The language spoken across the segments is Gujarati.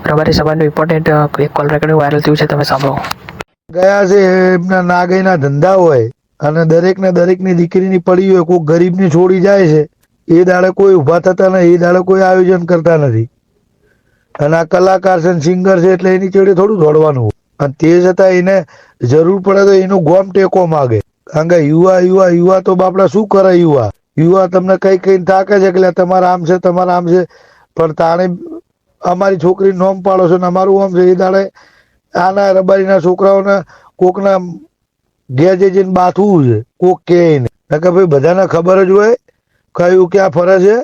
રબારી સમાજનું ઇમ્પોર્ટન્ટ એક કોલ રેકોર્ડિંગ વાયરલ થયું છે, તમે સાંભળો. ગયા છે એમના નાગઈના ધંધા હોય અને દરેકની દીકરીની પડી હોય, કોઈ ગરીબની છોડી જાય છે, એ દાડે કોઈ ઊભા થતા નથી, એ દાડે કોઈ આયોજન કરતા નથી. અને આ કલાકાર છે, સિંગર છે, એટલે એની જોડે થોડું દોડવાનું હોય. અને તે છતાં એને જરૂર પડે તો એનું ગોમ ટેકો માગે. કારણ કે યુવા તો બાપડા શું કરે? યુવા તમને કઈ થાકે છે કે તમારા આમ છે, તમારા આમ છે, પણ તાણે અમારી છોકરી નોમ પાડો છો ને અમારું આમ છે. એ દાડે આના રબારીના છોકરાઓને કોકના ઘેર જઈને બાથવું છે, કોક કે ભાઈ બધાને ખબર જ હોય કયું ક્યાં ફરે છે.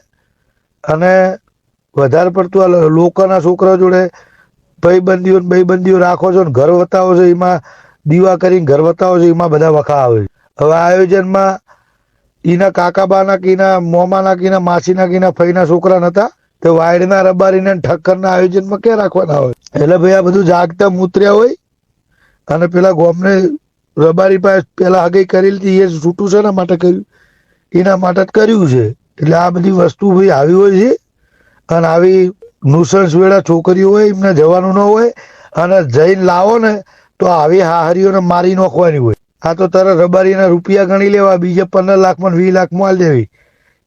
અને વધારે પડતું આ લોકોના છોકરા જોડે ભાઈબંધીઓ રાખો છો ને ઘર બતાવો છો, એમાં દીવા કરીને ઘર બતાવો છો, એમાં બધા વખા આવે છે. હવે આયોજનમાં એના કાકાબાના કીના મોમાના કીના માસીના કીના ફઈના છોકરા નતા, તો વાયડના રબારીને ઠક્કરના આયોજનમાં ક્યાં રાખવાના હોય? એટલે ભાઈ આ બધું જાગતા મૂત્ર્યા હોય. અને પેલા ગોમને રબારી પાસે પેલા હગઈ કરી લીધી, એ છૂટું છે ને માટે કર્યું, એના માટે જ કર્યું છે. એટલે આ બધી વસ્તુ ભાઈ આવી હોય છે. અને આવી નુસન્સ વેળા છોકરીઓ હોય, એમને જવાનું ન હોય, અને જઈને લાવો ને તો આવી હાહરીઓને મારી નાખવાની હોય. આ તો તારા રબારીના રૂપિયા ગણી લેવા, બીજે 15 લાખમાં 20 લાખમાં આલી દેવી.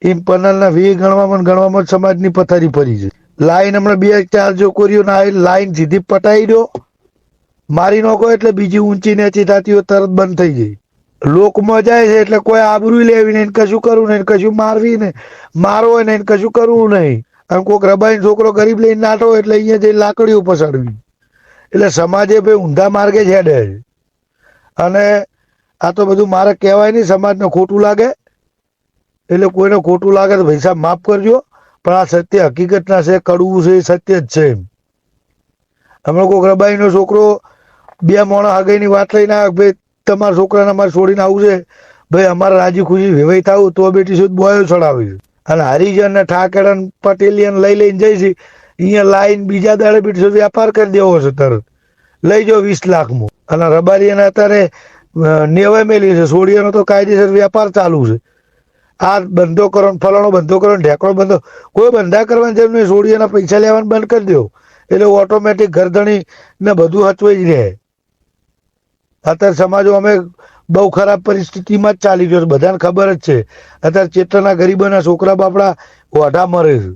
એમ 15 20 ગણવામાં સમાજની પથારી ફરી છે. લાઈન હમણાં 2-4 છોકરીઓ લાઈન સીધી પટાઈ દો, મારી નાખો એટલે બીજી ઊંચી નીચી થતી હોય તરત બંધ થઈ જાય. લોકમાં જાય છે એટલે કોઈ આબરૂ લેવી નહીં, કશું કરવું નહીં, કશું મારવી નહીં, મારવો નહીં, કશું કરવું નહીં. અને કોઈક રબારી છોકરો ગરીબ લઈને નાઠો એટલે અહીંયા જઈને લાકડીઓ પસાડવી. એટલે સમાજે ભાઈ ઊંધા માર્ગે હેડે. અને આ તો બધું મારે કહેવાય નહીં, સમાજને ખોટું લાગે એટલે કોઈને ખોટું લાગે તો ભાઈ સાહેબ માફ કરજો, પણ આ સત્ય હકીકતના છે, કડવું છે, એ સત્ય જ છે. હમણાં કોઈક રબારીનો છોકરો 2 મોણા હગાઈની વાત લઈને આવે, ભાઈ તમારા છોકરાને અમારે છોડીને આવું છે, ભાઈ અમારે રાજી ખુશી વેવાઈ થવું તો બેટી સુધી બોયો ચડાવે છે. અને હરિજન ને ઠાકર પટેલિયન લઈને જઈશી, અહીંયા લાઈન બીજા દાડે બેટી સુધી વ્યાપાર કરી દેવો છે, તરત લઈ જાઓ 20 લાખમાં. અને રબારીને અત્યારે નેવાય મેલી છે, સોડિયાનો તો કાયદેસર વ્યાપાર ચાલુ છે. આ બંધો કરો, ફલાણો બંધો કરો, ઢેકણો બંધો, કોઈ બંધા કરવાની જરૂર નહીં. સોડિયાના પૈસા લેવાનું બંધ કરી દો એટલે ઓટોમેટિક ઘરધણી ને બધું હચવાઈ જ રહે. અત્યારે સમાજો અમે બહુ ખરાબ પરિસ્થિતિમાં જ ચાલી ગયો છે, બધાને ખબર જ છે. અત્યારે ચેતના ગરીબોના છોકરા બાપડા ઓઢા મરે છે.